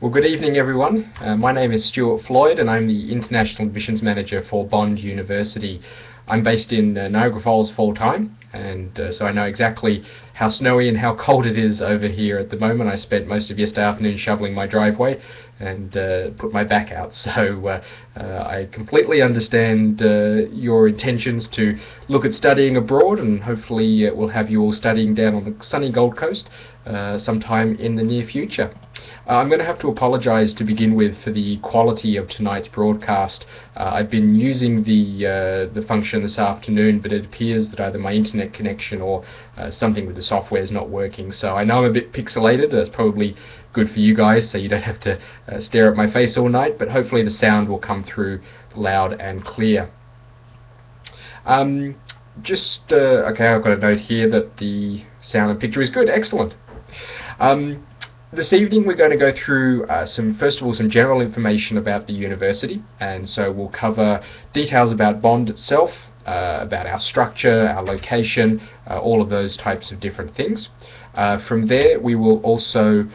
Well, good evening, everyone. My name is Stuart Floyd, and I'm the International Admissions Manager for Bond University. I'm based in Niagara Falls full-time, and so I know exactly how snowy and how cold it is over here at the moment. I spent most of yesterday afternoon shoveling my driveway and put my back out, so I completely understand your intentions to look at studying abroad, and hopefully we'll have you all studying down on the sunny Gold Coast sometime in the near future. I'm going to have to apologise to begin with for the quality of tonight's broadcast. I've been using the function this afternoon, but it appears that either my internet connection or something with the software is not working. So I know I'm a bit pixelated. That's probably good for you guys, so you don't have to stare at my face all night, but hopefully the sound will come through loud and clear. Okay, I've got a note here that the sound and picture is good. Excellent. This evening we're going to go through first of all some general information about the university, and so we'll cover details about Bond itself, about our structure, our location, all of those types of different things. From there we will also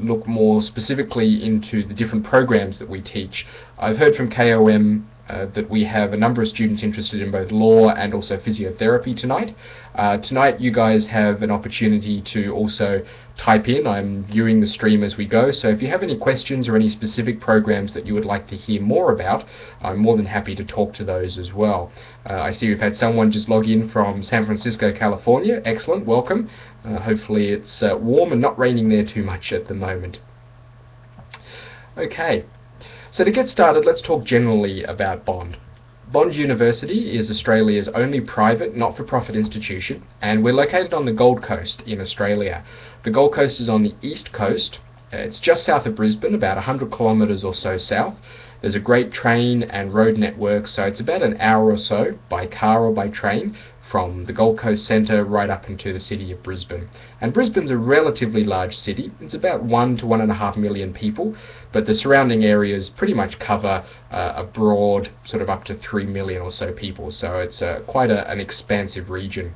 look more specifically into the different programs that we teach. I've heard from KOM that we have a number of students interested in both law and also physiotherapy tonight. Tonight you guys have an opportunity to also type in. I'm viewing the stream as we go, so if you have any questions or any specific programs that you would like to hear more about, I'm more than happy to talk to those as well. I see we've had someone just log in from San Francisco, California. Excellent, welcome. Hopefully it's warm and not raining there too much at the moment. Okay. So to get started, let's talk generally about Bond. Bond University is Australia's only private, not-for-profit institution, and we're located on the Gold Coast in Australia. The Gold Coast is on the east coast. It's just south of Brisbane, about 100 kilometres or so south. There's a great train and road network, so it's about an hour or so by car or by train from the Gold Coast Centre right up into the city of Brisbane. And Brisbane's a relatively large city. It's about 1 to 1.5 million people, but the surrounding areas pretty much cover a broad sort of up to 3 million or so people, so it's quite an expansive region.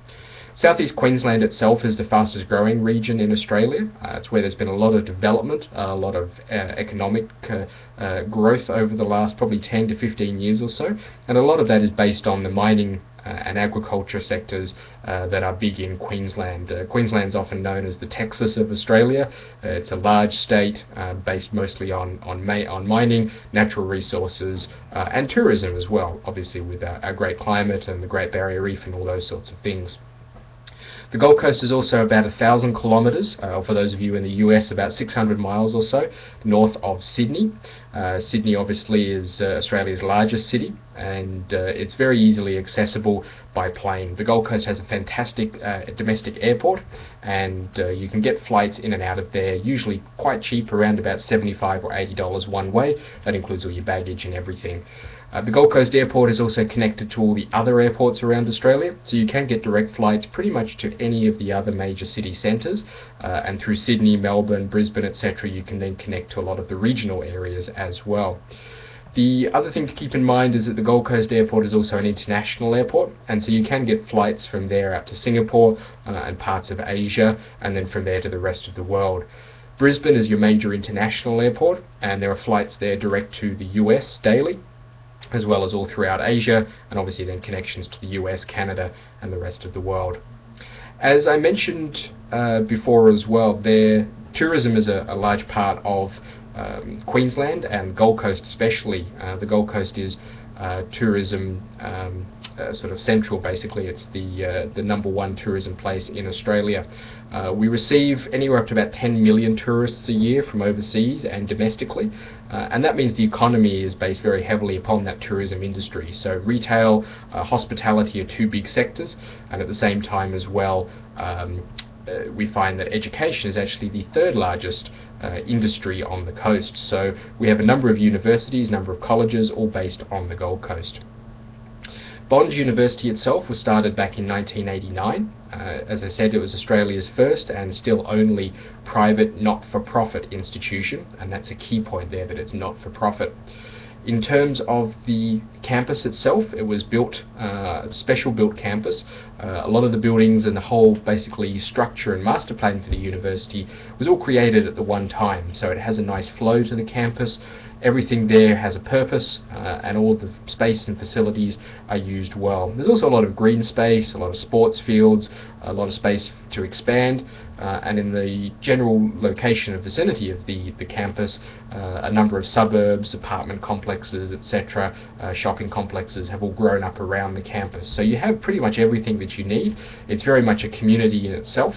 Southeast Queensland itself is the fastest growing region in Australia. It's where there's been a lot of development, a lot of economic growth over the last probably 10 to 15 years or so, and a lot of that is based on the mining and agriculture sectors that are big in Queensland. Queensland's often known as the Texas of Australia. It's a large state based mostly on mining, natural resources, and tourism as well, obviously with our great climate and the Great Barrier Reef and all those sorts of things. The Gold Coast is also about 1,000 kilometres, for those of you in the US, about 600 miles or so, north of Sydney. Sydney obviously is Australia's largest city, and it's very easily accessible by plane. The Gold Coast has a fantastic domestic airport, and you can get flights in and out of there, usually quite cheap, around about $75 or $80 one way. That includes all your baggage and everything. The Gold Coast Airport is also connected to all the other airports around Australia, so you can get direct flights pretty much to any of the other major city centres, and through Sydney, Melbourne, Brisbane, etc. you can then connect to a lot of the regional areas as well. The other thing to keep in mind is that the Gold Coast Airport is also an international airport, and so you can get flights from there out to Singapore and parts of Asia, and then from there to the rest of the world. Brisbane is your major international airport, and there are flights there direct to the US daily, as well as all throughout Asia, and obviously then connections to the US, Canada, and the rest of the world. As I mentioned before as well, tourism is a large part of Queensland and Gold Coast especially. The Gold Coast is tourism sort of central, basically. It's the number one tourism place in Australia. We receive anywhere up to about 10 million tourists a year from overseas and domestically, and that means the economy is based very heavily upon that tourism industry. So retail, hospitality are two big sectors, and at the same time as well we find that education is actually the third largest industry on the coast. So we have a number of universities, number of colleges, all based on the Gold Coast. Bond University itself was started back in 1989. As I said, it was Australia's first and still only private not-for-profit institution, and that's a key point there, that it's not-for-profit. In terms of the campus itself, it was built, special built campus. A lot of the buildings and the whole basically structure and master plan for the university was all created at the one time, so it has a nice flow to the campus. Everything there has a purpose, and all the space and facilities are used well. There's also a lot of green space, a lot of sports fields, a lot of space to expand, and in the general location and vicinity of the campus, a number of suburbs, apartment complexes, etc., shopping complexes have all grown up around the campus. So you have pretty much everything that you need. It's very much a community in itself.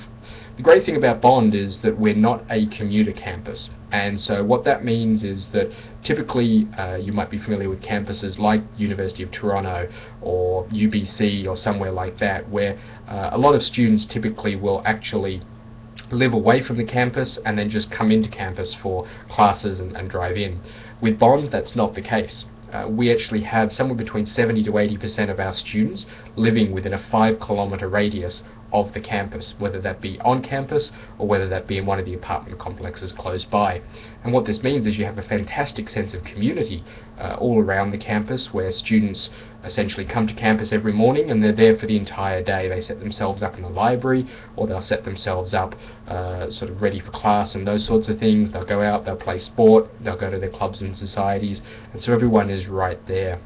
The great thing about Bond is that we're not a commuter campus, and so what that means is that typically you might be familiar with campuses like University of Toronto or UBC or somewhere like that, where a lot of students typically will actually live away from the campus and then just come into campus for classes and drive in. With Bond, that's not the case. We actually have somewhere between 70 to 80% of our students living within a 5-kilometre radius of the campus, whether that be on campus or whether that be in one of the apartment complexes close by. And what this means is you have a fantastic sense of community all around the campus, where students essentially come to campus every morning and they're there for the entire day. They set themselves up in the library, or they'll set themselves up sort of ready for class and those sorts of things. They'll go out, they'll play sport, they'll go to their clubs and societies, and so everyone is right there.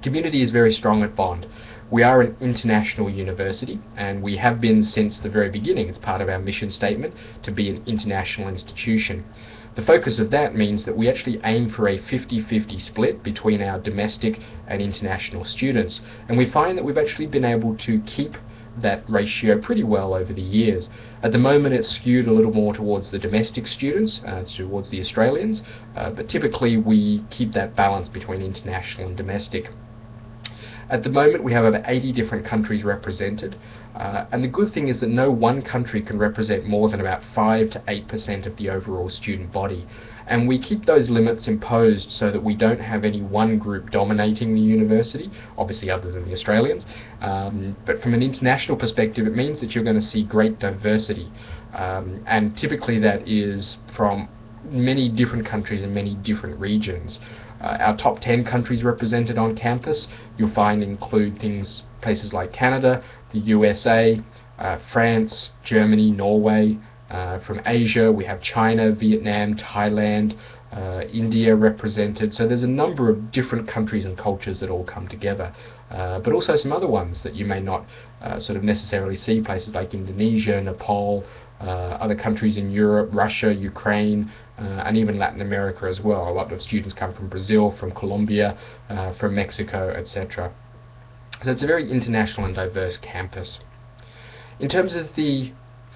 Community is very strong at Bond. We are an international university, and we have been since the very beginning. It's part of our mission statement to be an international institution. The focus of that means that we actually aim for a 50-50 split between our domestic and international students, and we find that we've actually been able to keep that ratio pretty well over the years. At the moment it's skewed a little more towards the domestic students, towards the Australians, but typically we keep that balance between international and domestic. At the moment we have over 80 different countries represented, and the good thing is that no one country can represent more than about 5 to 8% of the overall student body, and we keep those limits imposed so that we don't have any one group dominating the university, obviously other than the Australians, but from an international perspective it means that you're going to see great diversity, and typically that is from many different countries and many different regions. Our top 10 countries represented on campus you'll find include places like Canada, the USA, France, Germany, Norway. From Asia we have China, Vietnam, Thailand, India represented. So there's a number of different countries and cultures that all come together, but also some other ones that you may not sort of necessarily see, places like Indonesia, Nepal, other countries in Europe, Russia, Ukraine, and even Latin America as well. A lot of students come from Brazil, from Colombia, from Mexico, etc. So it's a very international and diverse campus. In terms of the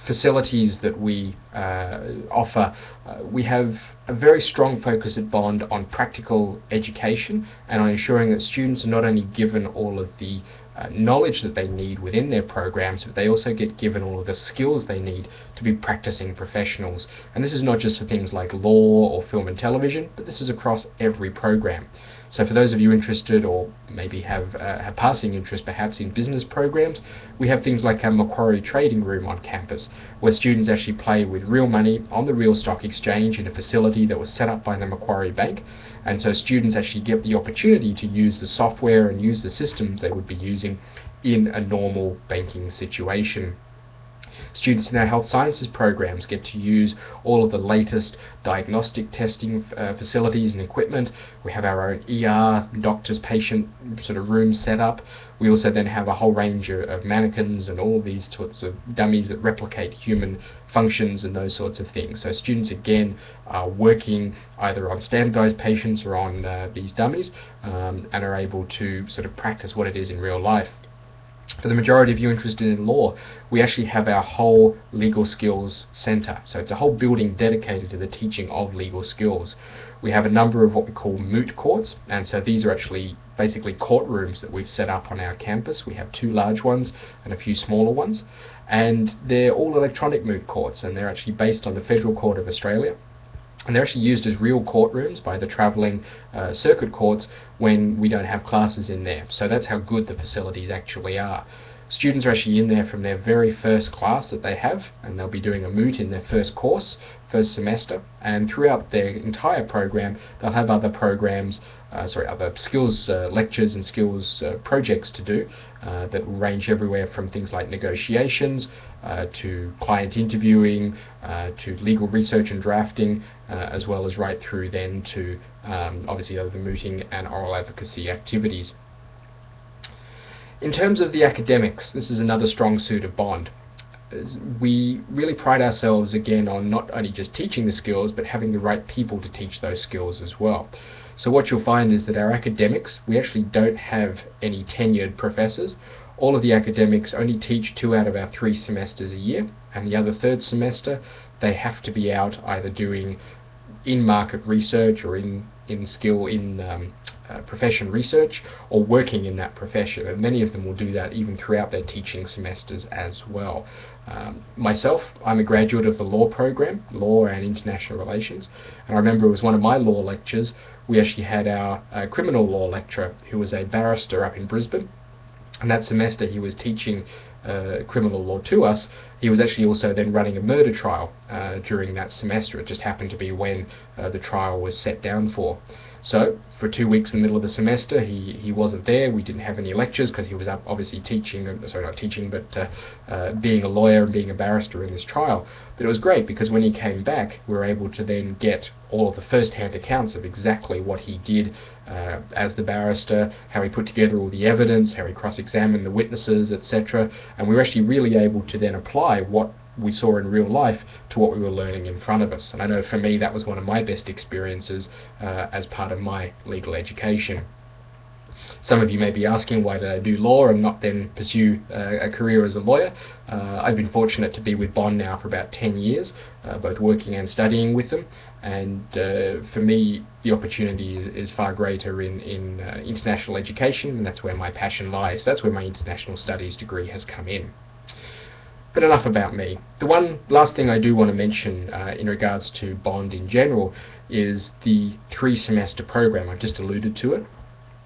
facilities that we offer, we have a very strong focus at Bond on practical education and on ensuring that students are not only given all of the knowledge that they need within their programs, but they also get given all of the skills they need to be practicing professionals. And this is not just for things like law or film and television, but this is across every program. So for those of you interested, or maybe have passing interest perhaps in business programs, we have things like our Macquarie Trading Room on campus, where students actually play with real money on the real stock exchange in a facility that was set up by the Macquarie Bank. And so students actually get the opportunity to use the software and use the systems they would be using in a normal banking situation. Students in our health sciences programs get to use all of the latest diagnostic testing facilities and equipment. We have our own ER, doctor's patient sort of room set up. We also then have a whole range of mannequins and all of these sorts of dummies that replicate human functions and those sorts of things. So students again are working either on standardized patients or on these dummies, and are able to sort of practice what it is in real life. For the majority of you interested in law, we actually have our whole legal skills centre. So it's a whole building dedicated to the teaching of legal skills. We have a number of what we call moot courts, and so these are actually basically courtrooms that we've set up on our campus. We have 2 large ones and a few smaller ones, and they're all electronic moot courts, and they're actually based on the Federal Court of Australia. And they're actually used as real courtrooms by the travelling circuit courts when we don't have classes in there. So that's how good the facilities actually are. Students are actually in there from their very first class that they have, and they'll be doing a moot in their first course, first semester, and throughout their entire program they'll have other programs, other skills lectures and skills projects to do that range everywhere from things like negotiations to client interviewing to legal research and drafting, as well as right through then to obviously other mooting and oral advocacy activities. In terms of the academics, this is another strong suit of Bond. We really pride ourselves again on not only just teaching the skills, but having the right people to teach those skills as well. So what you'll find is that our academics, we actually don't have any tenured professors. All of the academics only teach 2 out of our 3 semesters a year, and the other third semester they have to be out either doing in-market research or in profession research, or working in that profession, and many of them will do that even throughout their teaching semesters as well. Myself, I'm a graduate of the law program, Law and International Relations, and I remember it was one of my law lectures, we actually had our criminal law lecturer who was a barrister up in Brisbane, and that semester he was teaching criminal law to us. He was actually also then running a murder trial during that semester. It just happened to be when the trial was set down for. So for 2 weeks in the middle of the semester he wasn't there. We didn't have any lectures because he was up obviously teaching, not teaching, but being a lawyer and being a barrister in this trial. But it was great because when he came back we were able to then get all of the first-hand accounts of exactly what he did as the barrister, how he put together all the evidence, how he cross-examined the witnesses, etc. And we were actually really able to then apply what we saw in real life to what we were learning in front of us. And I know for me that was one of my best experiences as part of my legal education. Some of you may be asking, why did I do law and not then pursue a career as a lawyer? I've been fortunate to be with Bond now for about 10 years, both working and studying with them, and for me the opportunity is far greater in international education, and that's where my passion lies. That's where my international studies degree has come in. But enough about me. The one last thing I do want to mention in regards to Bond in general is the 3-semester program. I've just alluded to it.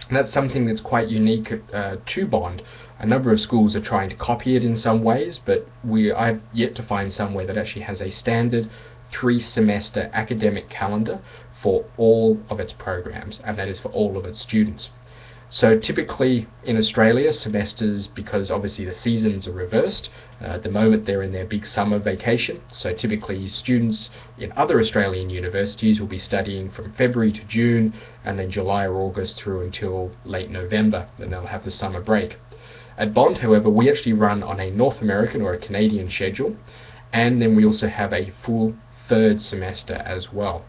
And that's something that's quite unique to Bond. A number of schools are trying to copy it in some ways, but I've yet to find somewhere that actually has a standard 3-semester academic calendar for all of its programs, and that is for all of its students. So typically in Australia, semesters, because obviously the seasons are reversed, at the moment they're in their big summer vacation, so typically students in other Australian universities will be studying from February to June, and then July or August through until late November, then they'll have the summer break. At Bond, however, we actually run on a North American or a Canadian schedule, and then we also have a full 3rd semester as well.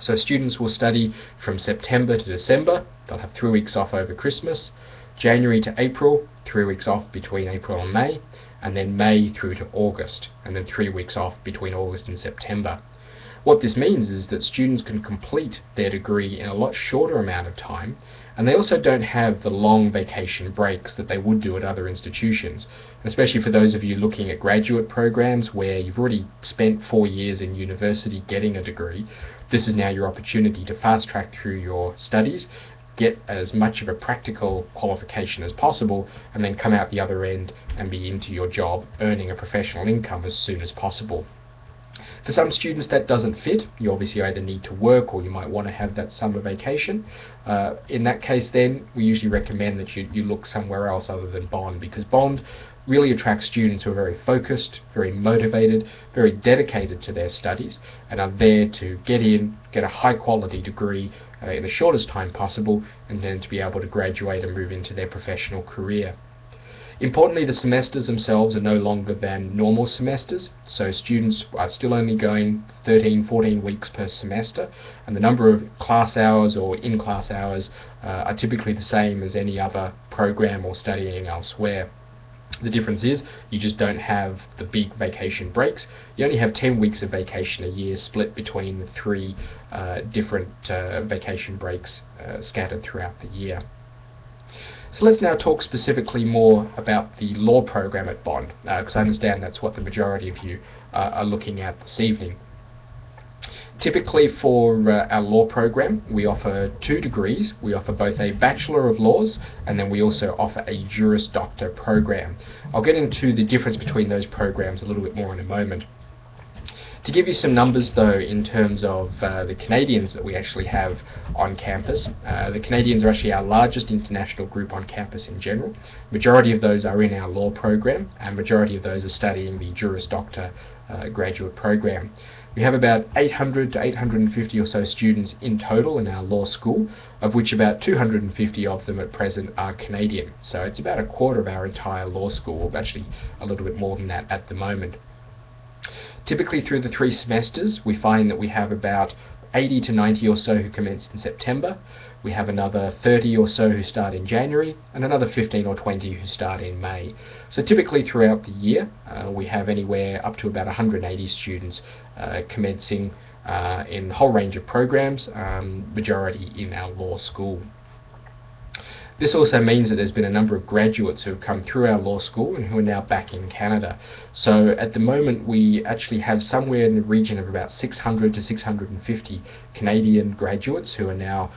So students will study from September to December. They'll have 3 weeks off over Christmas, January to April, 3 weeks off between April and May, and then May through to August, and then 3 weeks off between August and September. What this means is that students can complete their degree in a lot shorter amount of time, and they also don't have the long vacation breaks that they would do at other institutions. Especially for those of you looking at graduate programs where you've already spent 4 years in university getting a degree, this is now your opportunity to fast track through your studies, get as much of a practical qualification as possible, and then come out the other end and be into your job earning a professional income as soon as possible. For some students that doesn't fit. You obviously either need to work or you might want to have that summer vacation. In that case then we usually recommend that you look somewhere else other than Bond, because Bond really attracts students who are very focused, very motivated, very dedicated to their studies, and are there to get a high quality degree in the shortest time possible, and then to be able to graduate and move into their professional career. Importantly, the semesters themselves are no longer than normal semesters, so students are still only going 13-14 weeks per semester, and the number of class hours or in-class hours are typically the same as any other program or studying elsewhere. The difference is you just don't have the big vacation breaks. You only have 10 weeks of vacation a year split between the 3 different vacation breaks scattered throughout the year. So let's now talk specifically more about the law program at Bond, because I understand that's what the majority of you are looking at this evening. Typically for our law program, we offer 2 degrees. We offer both a Bachelor of Laws and then we also offer a Juris Doctor program. I'll get into the difference between those programs a little bit more in a moment. To give you some numbers though in terms of the Canadians that we actually have on campus, the Canadians are actually our largest international group on campus in general. Majority of those are in our law program and majority of those are studying the Juris Doctor graduate program. We have about 800 to 850 or so students in total in our law school, of which about 250 of them at present are Canadian. So it's about a quarter of our entire law school, actually a little bit more than that at the moment. Typically through the 3 semesters we find that we have about 80 to 90 or so who commence in September. We have another 30 or so who start in January and another 15 or 20 who start in May. So typically throughout the year we have anywhere up to about 180 students commencing in a whole range of programs, majority in our law school. This also means that there's been a number of graduates who have come through our law school and who are now back in Canada. So at the moment we actually have somewhere in the region of about 600 to 650 Canadian graduates who are now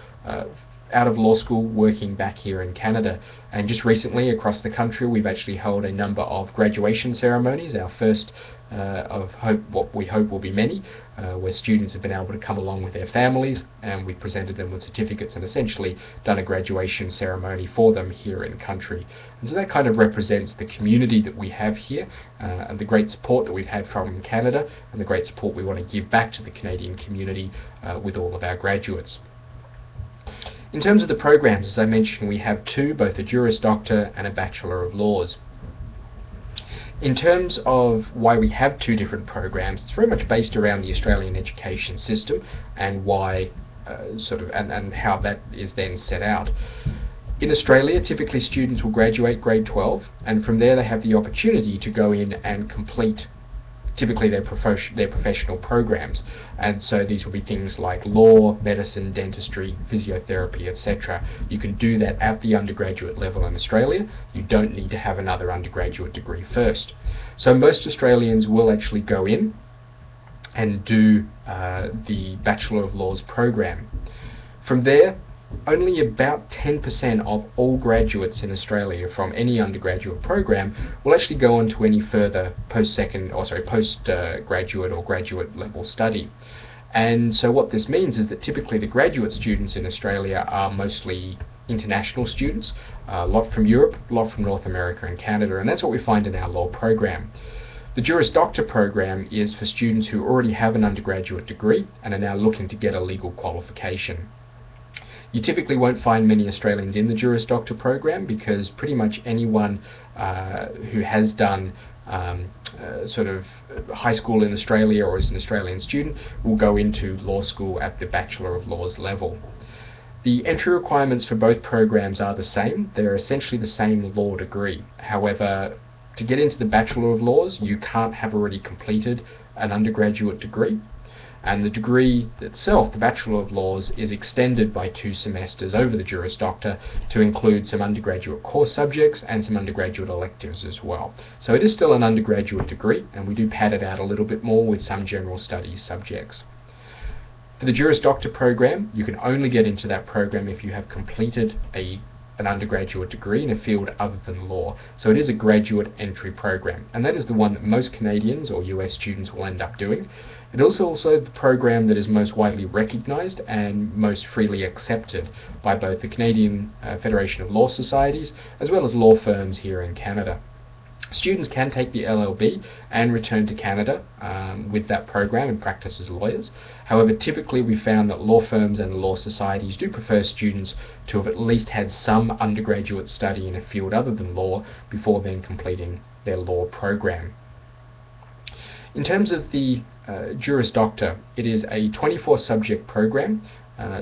out of law school working back here in Canada. And just recently across the country we've actually held a number of graduation ceremonies, our first of what we hope will be many, where students have been able to come along with their families and we presented them with certificates and essentially done a graduation ceremony for them here in country. And so that kind of represents the community that we have here and the great support that we've had from Canada and the great support we want to give back to the Canadian community with all of our graduates. In terms of the programs, as I mentioned, we have 2, both a Juris Doctor and a Bachelor of Laws. In terms of why we have 2 different programs, it's very much based around the Australian education system and why and how that is then set out. In Australia, typically students will graduate grade 12 and from there they have the opportunity to go in and complete typically their professional programs, and so these will be things like law, medicine, dentistry, physiotherapy, etc. You can do that at the undergraduate level in Australia. You don't need to have another undergraduate degree first. So most Australians will actually go in and do the Bachelor of Laws program. From there, only about 10% of all graduates in Australia from any undergraduate program will actually go on to any further postgraduate or graduate level study. And so what this means is that typically the graduate students in Australia are mostly international students, a lot from Europe, a lot from North America and Canada, and that's what we find in our law program. The Juris Doctor program is for students who already have an undergraduate degree and are now looking to get a legal qualification. You typically won't find many Australians in the Juris Doctor program because pretty much anyone who has done high school in Australia or is an Australian student will go into law school at the Bachelor of Laws level. The entry requirements for both programs are the same. They're essentially the same law degree. However, to get into the Bachelor of Laws, you can't have already completed an undergraduate degree. And the degree itself, the Bachelor of Laws, is extended by 2 semesters over the Juris Doctor to include some undergraduate course subjects and some undergraduate electives as well. So it is still an undergraduate degree, and we do pad it out a little bit more with some general studies subjects. For the Juris Doctor program, you can only get into that program if you have completed an undergraduate degree in a field other than law. So it is a graduate entry program, and that is the one that most Canadians or US students will end up doing. It is also the program that is most widely recognised and most freely accepted by both the Canadian Federation of Law Societies as well as law firms here in Canada. Students can take the LLB and return to Canada with that program and practice as lawyers. However, typically we found that law firms and law societies do prefer students to have at least had some undergraduate study in a field other than law before then completing their law program. In terms of the Juris Doctor, it is a 24 subject program,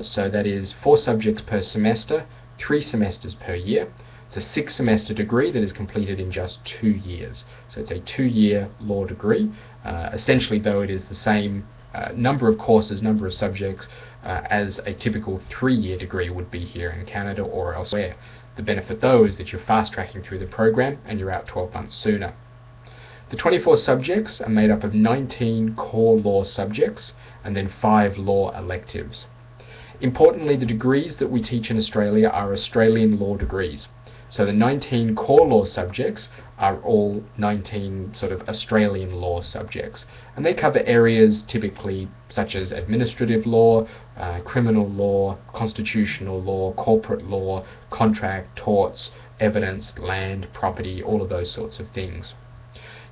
so that is 4 subjects per semester, 3 semesters per year. It's a 6 semester degree that is completed in just 2 years. So it's a 2-year law degree. Essentially though, it is the same number of courses, number of subjects as a typical 3-year degree would be here in Canada or elsewhere. The benefit though is that you're fast tracking through the program and you're out 12 months sooner. The 24 subjects are made up of 19 core law subjects and then 5 law electives. Importantly, the degrees that we teach in Australia are Australian law degrees. So the 19 core law subjects are all 19 sort of Australian law subjects, and they cover areas typically such as administrative law, criminal law, constitutional law, corporate law, contract, torts, evidence, land, property, all of those sorts of things.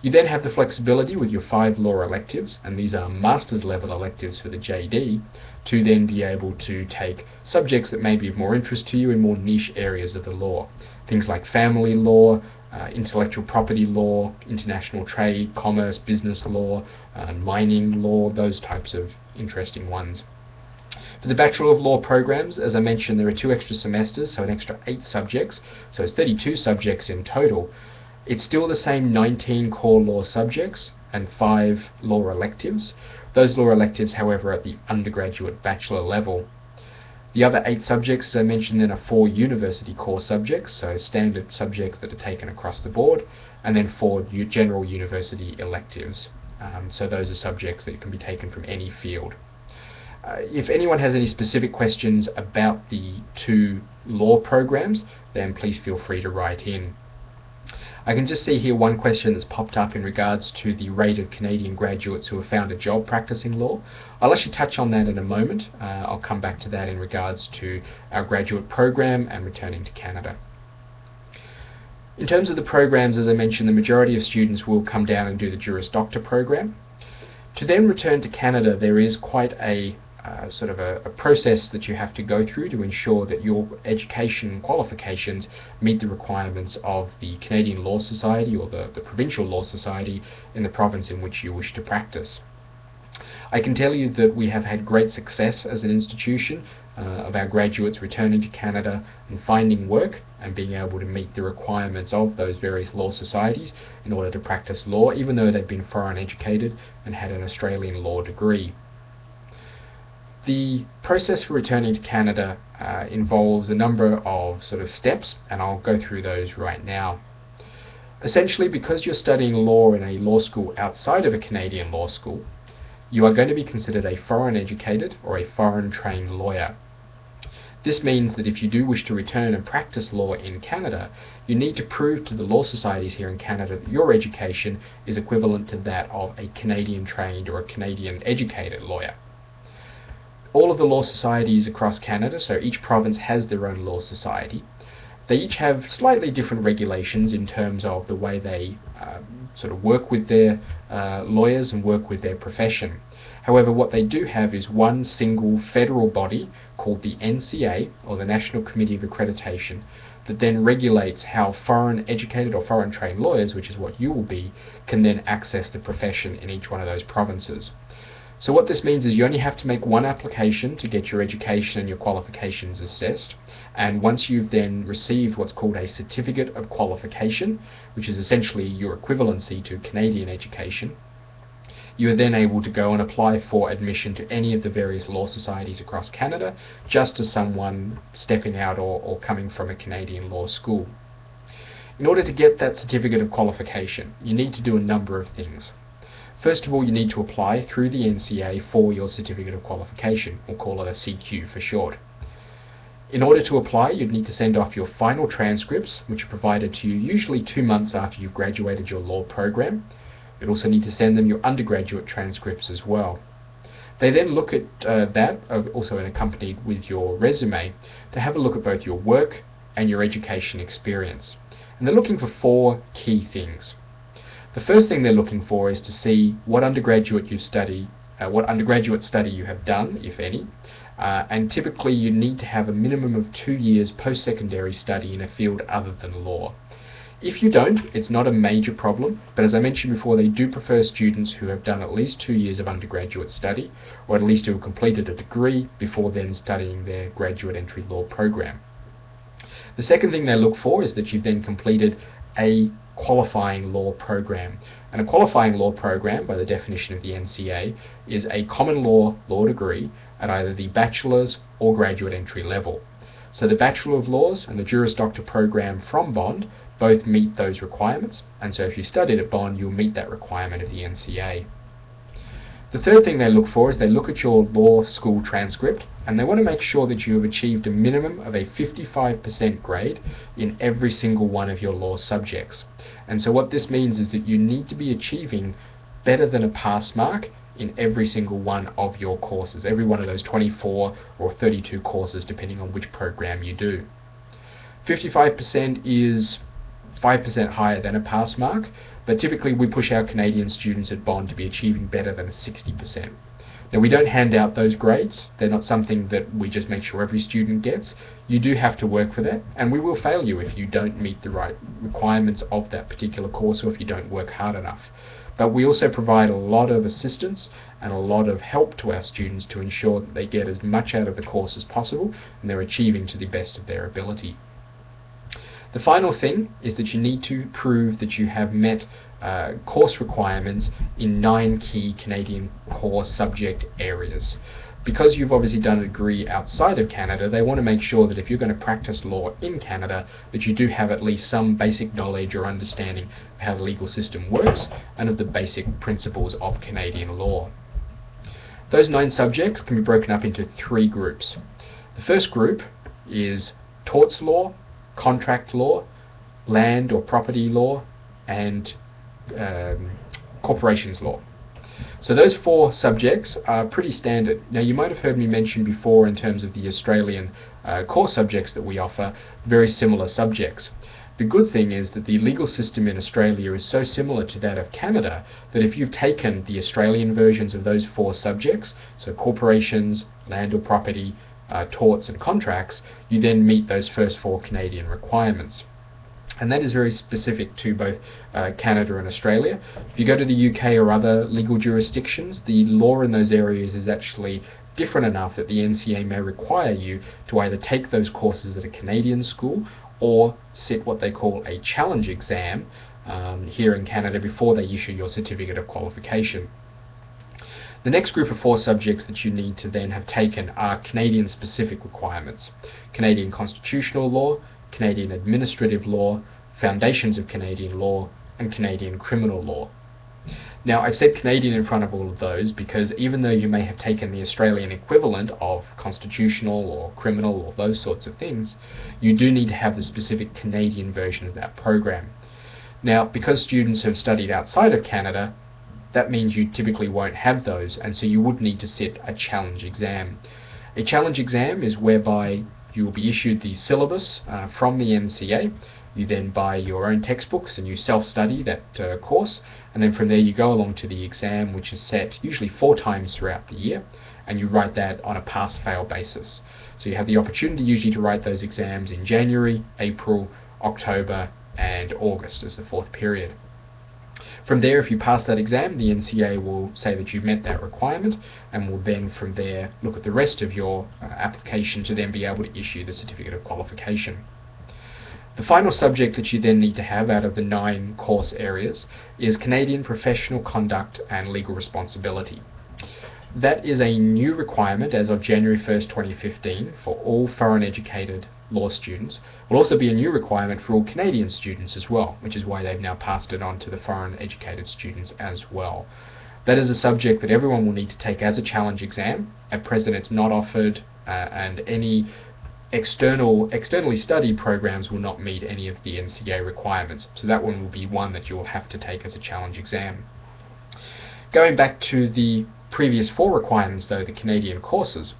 You then have the flexibility with your 5 law electives, and these are master's level electives for the JD, to then be able to take subjects that may be of more interest to you in more niche areas of the law. Things like family law, intellectual property law, international trade, commerce, business law, mining law, those types of interesting ones. For the Bachelor of Law programs, as I mentioned, there are 2 extra semesters, so an extra 8 subjects, so it's 32 subjects in total. It's still the same 19 core law subjects and 5 law electives. Those law electives, however, are at the undergraduate bachelor level. The other 8 subjects, as I mentioned, then are 4 university core subjects, so standard subjects that are taken across the board, and then 4 general university electives. So those are subjects that can be taken from any field. If anyone has any specific questions about the 2 law programs, then please feel free to write in. I can just see here one question that's popped up in regards to the rate of Canadian graduates who have found a job practicing law. I'll actually touch on that in a moment. I'll come back to that in regards to our graduate program and returning to Canada. In terms of the programs, as I mentioned, the majority of students will come down and do the Juris Doctor program. To then return to Canada, there is quite a sort of a process that you have to go through to ensure that your education qualifications meet the requirements of the Canadian Law Society or the Provincial Law Society in the province in which you wish to practice. I can tell you that we have had great success as an institution of our graduates returning to Canada and finding work and being able to meet the requirements of those various law societies in order to practice law, even though they've been foreign educated and had an Australian law degree. The process for returning to Canada involves a number of sort of steps, and I'll go through those right now. Essentially, because you're studying law in a law school outside of a Canadian law school, you are going to be considered a foreign educated or a foreign trained lawyer. This means that if you do wish to return and practice law in Canada, you need to prove to the law societies here in Canada that your education is equivalent to that of a Canadian trained or a Canadian educated lawyer. All of the law societies across Canada, so each province has their own law society. They each have slightly different regulations in terms of the way they sort of work with their lawyers and work with their profession. However, what they do have is one single federal body called the NCA, or the National Committee of Accreditation, that then regulates how foreign educated or foreign trained lawyers, which is what you will be, can then access the profession in each one of those provinces. So what this means is you only have to make one application to get your education and your qualifications assessed, and once you've then received what's called a Certificate of Qualification, which is essentially your equivalency to Canadian education, you are then able to go and apply for admission to any of the various law societies across Canada, just as someone stepping out or coming from a Canadian law school. In order to get that Certificate of Qualification, you need to do a number of things. First of all, you need to apply through the NCA for your Certificate of Qualification. We'll call it a CQ for short. In order to apply, you'd need to send off your final transcripts, which are provided to you usually 2 months after you've graduated your law program. You'd also need to send them your undergraduate transcripts as well. They then look at that, also accompanied with your resume, to have a look at both your work and your education experience. And they're looking for 4 key things. The first thing they're looking for is to see what undergraduate study you have done, if any, and typically you need to have a minimum of 2 years post-secondary study in a field other than law. If you don't, it's not a major problem, but as I mentioned before, they do prefer students who have done at least 2 years of undergraduate study, or at least who have completed a degree before then studying their graduate entry law program. The second thing they look for is that you've then completed a qualifying law program. And a qualifying law program, by the definition of the NCA, is a common law degree at either the bachelor's or graduate entry level. So the Bachelor of Laws and the Juris Doctor program from Bond both meet those requirements, and so if you studied at Bond, you'll meet that requirement of the NCA. The third thing they look for is they look at your law school transcript, and they want to make sure that you have achieved a minimum of a 55% grade in every single one of your law subjects. And so what this means is that you need to be achieving better than a pass mark in every single one of your courses, every one of those 24 or 32 courses, depending on which program you do. 55% is 5% higher than a pass mark, but typically we push our Canadian students at Bond to be achieving better than a 60%. Now, we don't hand out those grades. They're not something that we just make sure every student gets. You do have to work for that, and we will fail you if you don't meet the right requirements of that particular course or if you don't work hard enough. But we also provide a lot of assistance and a lot of help to our students to ensure that they get as much out of the course as possible and they're achieving to the best of their ability. The final thing is that you need to prove that you have met course requirements in 9 key Canadian core subject areas. Because you've obviously done a degree outside of Canada, they want to make sure that if you're going to practice law in Canada, that you do have at least some basic knowledge or understanding of how the legal system works and of the basic principles of Canadian law. Those 9 subjects can be broken up into 3 groups. The first group is torts law, contract law, land or property law, and corporations law. So those 4 subjects are pretty standard. Now, you might have heard me mention before, in terms of the Australian core subjects that we offer, very similar subjects. The good thing is that the legal system in Australia is so similar to that of Canada that if you've taken the Australian versions of those 4 subjects, so corporations, land or property, torts and contracts, you then meet those first 4 Canadian requirements. And that is very specific to both Canada and Australia. If you go to the UK or other legal jurisdictions, the law in those areas is actually different enough that the NCA may require you to either take those courses at a Canadian school or sit what they call a challenge exam here in Canada before they issue your certificate of qualification. The next group of 4 subjects that you need to then have taken are Canadian specific requirements: Canadian constitutional law, Canadian administrative law, foundations of Canadian law, and Canadian criminal law. Now, I've said Canadian in front of all of those because even though you may have taken the Australian equivalent of constitutional or criminal or those sorts of things, you do need to have the specific Canadian version of that program. Now, because students have studied outside of Canada, that means you typically won't have those, and so you would need to sit a challenge exam. A challenge exam is whereby you will be issued the syllabus from the NCA. You then buy your own textbooks and you self-study that course, and then from there you go along to the exam, which is set usually 4 times throughout the year, and you write that on a pass-fail basis. So you have the opportunity usually to write those exams in January, April, October and August as the 4th period. From there, if you pass that exam, the NCA will say that you've met that requirement and will then from there look at the rest of your application to then be able to issue the certificate of qualification. The final subject that you then need to have out of the 9 course areas is Canadian professional conduct and legal responsibility. That is a new requirement as of January 1st, 2015 for all foreign educated law students. Will also be a new requirement for all Canadian students as well, which is why they've now passed it on to the foreign educated students as well. That is a subject that everyone will need to take as a challenge exam. At present it's not offered, and any externally studied programs will not meet any of the NCA requirements, so that one will be one that you will have to take as a challenge exam. Going back to the previous 4 requirements though, the Canadian courses,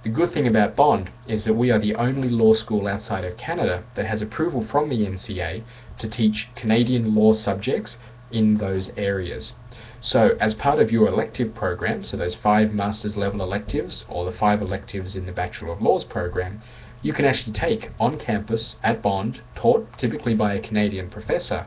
the good thing about Bond is that we are the only law school outside of Canada that has approval from the NCA to teach Canadian law subjects in those areas. So as part of your elective program, so those 5 master's level electives or the 5 electives in the Bachelor of Laws program, you can actually take on campus at Bond, taught typically by a Canadian professor,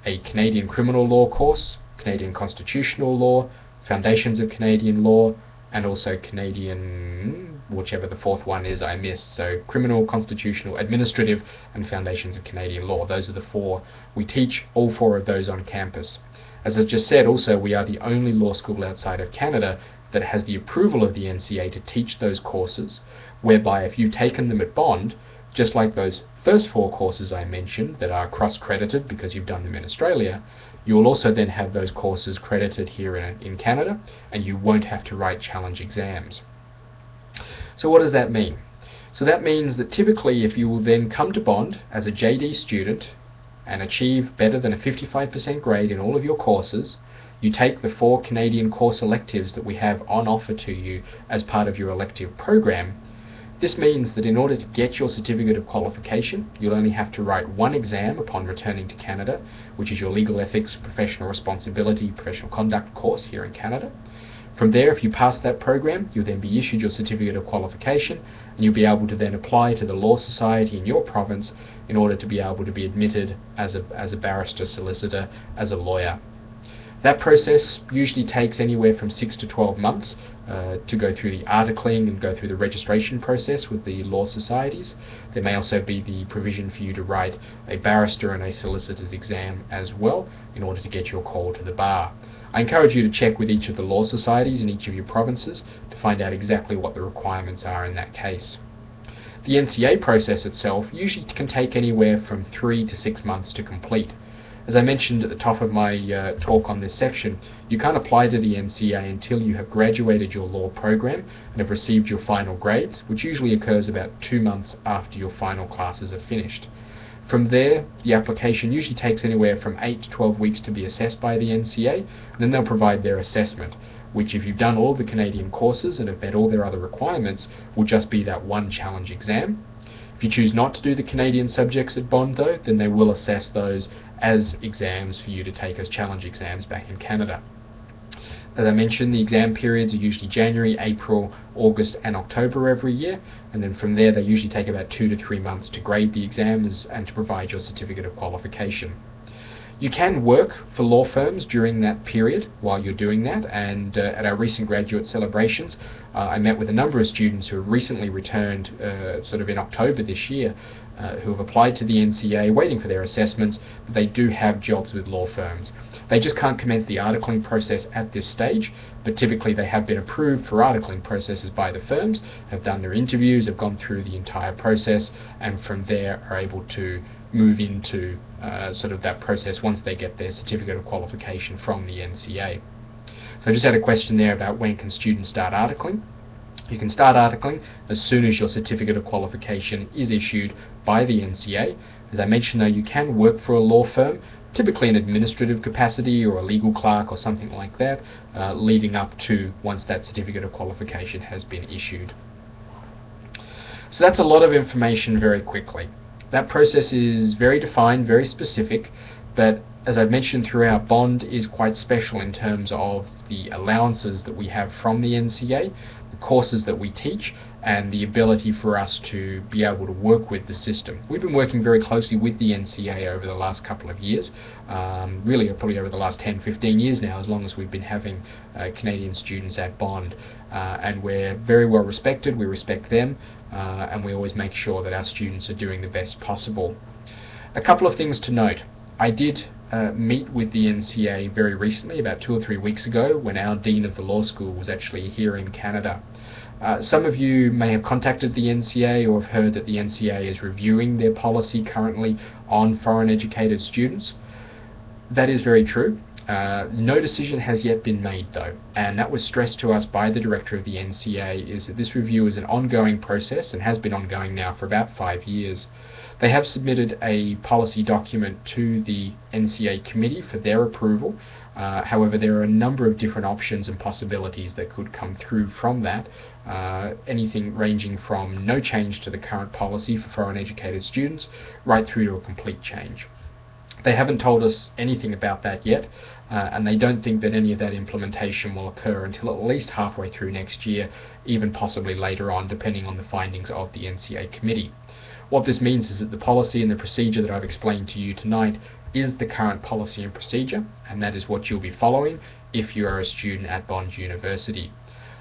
a Canadian criminal law course, Canadian constitutional law, foundations of Canadian law, and also Canadian, whichever the 4th one is I missed, so criminal, constitutional, administrative, and foundations of Canadian law. Those are the 4. We teach all 4 of those on campus. As I just said, also we are the only law school outside of Canada that has the approval of the NCA to teach those courses, whereby if you've taken them at Bond, Just like those first 4 courses I mentioned that are cross-credited because you've done them in Australia, you will also then have those courses credited here in Canada, and you won't have to write challenge exams. So what does that mean? So that means that typically if you will then come to Bond as a JD student and achieve better than a 55% grade in all of your courses, you take the 4 Canadian course electives that we have on offer to you as part of your elective program. This means that in order to get your certificate of qualification, you'll only have to write 1 exam upon returning to Canada, which is your Legal Ethics, Professional Responsibility, Professional Conduct course here in Canada. From there, if you pass that program, you'll then be issued your certificate of qualification, and you'll be able to then apply to the law society in your province in order to be able to be admitted as a barrister, solicitor, as a lawyer. That process usually takes anywhere from 6 to 12 months to go through the articling and go through the registration process with the law societies. There may also be the provision for you to write a barrister and a solicitor's exam as well in order to get your call to the bar. I encourage you to check with each of the law societies in each of your provinces to find out exactly what the requirements are in that case. The NCA process itself usually can take anywhere from 3 to 6 months to complete. As I mentioned at the top of my talk on this section, you can't apply to the NCA until you have graduated your law program and have received your final grades, which usually occurs about 2 months after your final classes are finished. From there, the application usually takes anywhere from 8 to 12 weeks to be assessed by the NCA, and then they'll provide their assessment, which if you've done all the Canadian courses and have met all their other requirements, will just be that 1 challenge exam. If you choose not to do the Canadian subjects at Bond though, then they will assess those as exams for you to take as challenge exams back in Canada. As I mentioned, the exam periods are usually January, April, August and October every year, and then from there they usually take about 2 to 3 months to grade the exams and to provide your certificate of qualification. You can work for law firms during that period while you're doing that, and at our recent graduate celebrations I met with a number of students who have recently returned sort of in October this year who have applied to the NCA waiting for their assessments, but they do have jobs with law firms. They just can't commence the articling process at this stage, but typically they have been approved for articling processes by the firms, have done their interviews, have gone through the entire process, and from there are able to move into sort of that process once they get their certificate of qualification from the NCA. So I just had a question there about when can students start articling. You can start articling as soon as your certificate of qualification is issued by the NCA. As I mentioned though, you can work for a law firm, typically an administrative capacity or a legal clerk or something like that, leading up to once that certificate of qualification has been issued. So that's a lot of information very quickly. That process is very defined, very specific, but as I've mentioned throughout, Bond is quite special in terms of the allowances that we have from the NCA, the courses that we teach, and the ability for us to be able to work with the system. We've been working very closely with the NCA over the last couple of years, really probably over the last 10-15 years now, as long as we've been having Canadian students at Bond. And we're very well respected, we respect them, and we always make sure that our students are doing the best possible. A couple of things to note. I did meet with the NCA very recently, about 2 or 3 weeks ago, when our Dean of the Law School was actually here in Canada. Some of you may have contacted the NCA or have heard that the NCA is reviewing their policy currently on foreign educated students. That is very true. No decision has yet been made though, and that was stressed to us by the director of the NCA, is that this review is an ongoing process and has been ongoing now for about 5 years. They have submitted a policy document to the NCA committee for their approval. However, there are a number of different options and possibilities that could come through from that, anything ranging from no change to the current policy for foreign educated students right through to a complete change. They haven't told us anything about that yet, and they don't think that any of that implementation will occur until at least halfway through next year, even possibly later on, depending on the findings of the NCA committee. What this means is that the policy and the procedure that I've explained to you tonight is the current policy and procedure, and that is what you'll be following if you are a student at Bond University.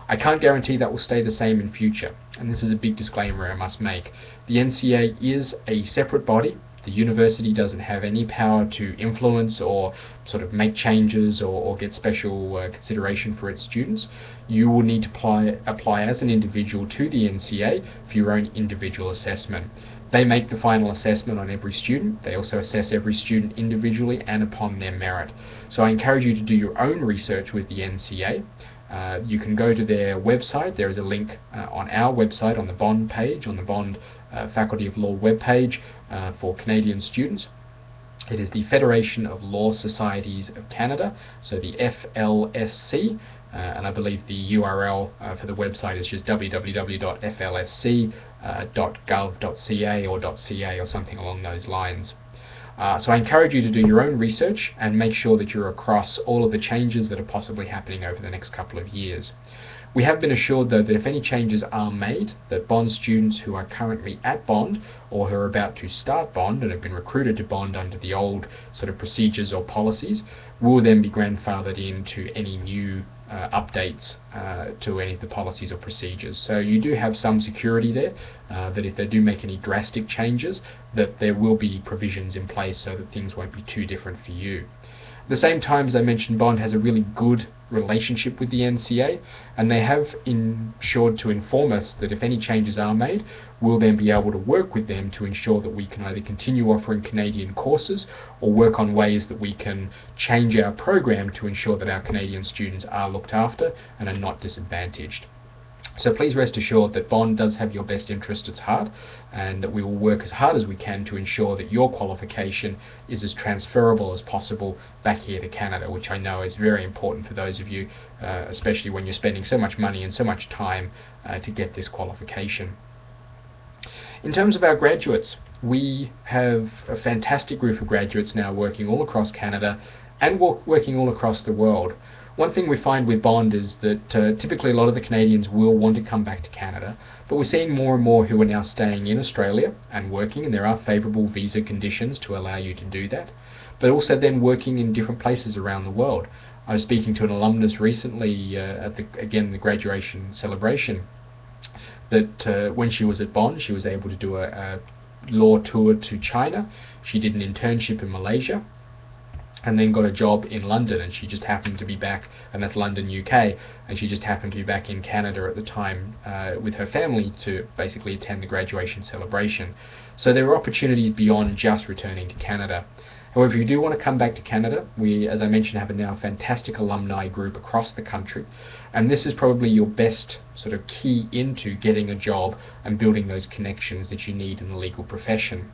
I can't guarantee that will stay the same in future, and this is a big disclaimer I must make. The NCA is a separate body. The university doesn't have any power to influence or sort of make changes or get special consideration for its students. You will need to apply as an individual to the NCA for your own individual assessment. They make the final assessment on every student. They also assess every student individually and upon their merit. So I encourage you to do your own research with the NCA. You can go to their website. There is a link on our website on the Bond page, on the Bond Faculty of Law webpage for Canadian students. It is the Federation of Law Societies of Canada, so the FLSC, and I believe the URL for the website is just www.flsc.gov.ca or .ca or something along those lines. So I encourage you to do your own research and make sure that you're across all of the changes that are possibly happening over the next couple of years. We have been assured, though, that if any changes are made, that Bond students who are currently at Bond or who are about to start Bond and have been recruited to Bond under the old sort of procedures or policies will then be grandfathered into any new updates to any of the policies or procedures. So you do have some security there, that if they do make any drastic changes, that there will be provisions in place so that things won't be too different for you. At the same time, as I mentioned, Bond has a really good relationship with the NCA, and they have ensured to inform us that if any changes are made, we'll then be able to work with them to ensure that we can either continue offering Canadian courses or work on ways that we can change our program to ensure that our Canadian students are looked after and are not disadvantaged. So please rest assured that Bond does have your best interest at heart, and that we will work as hard as we can to ensure that your qualification is as transferable as possible back here to Canada, which I know is very important for those of you, especially when you're spending so much money and so much time to get this qualification. In terms of our graduates, we have a fantastic group of graduates now working all across Canada and working all across the world. One thing we find with Bond is that typically a lot of the Canadians will want to come back to Canada, but we're seeing more and more who are now staying in Australia and working, and there are favourable visa conditions to allow you to do that, but also then working in different places around the world. I was speaking to an alumnus recently at the graduation celebration, that when she was at Bond, she was able to do a law tour to China. She did an internship in Malaysia, and then got a job in London, and she just happened to be back, and that's London, UK, and she just happened to be back in Canada at the time with her family to basically attend the graduation celebration. So there are opportunities beyond just returning to Canada. However, if you do want to come back to Canada, we, as I mentioned, have a now fantastic alumni group across the country, and this is probably your best sort of key into getting a job and building those connections that you need in the legal profession.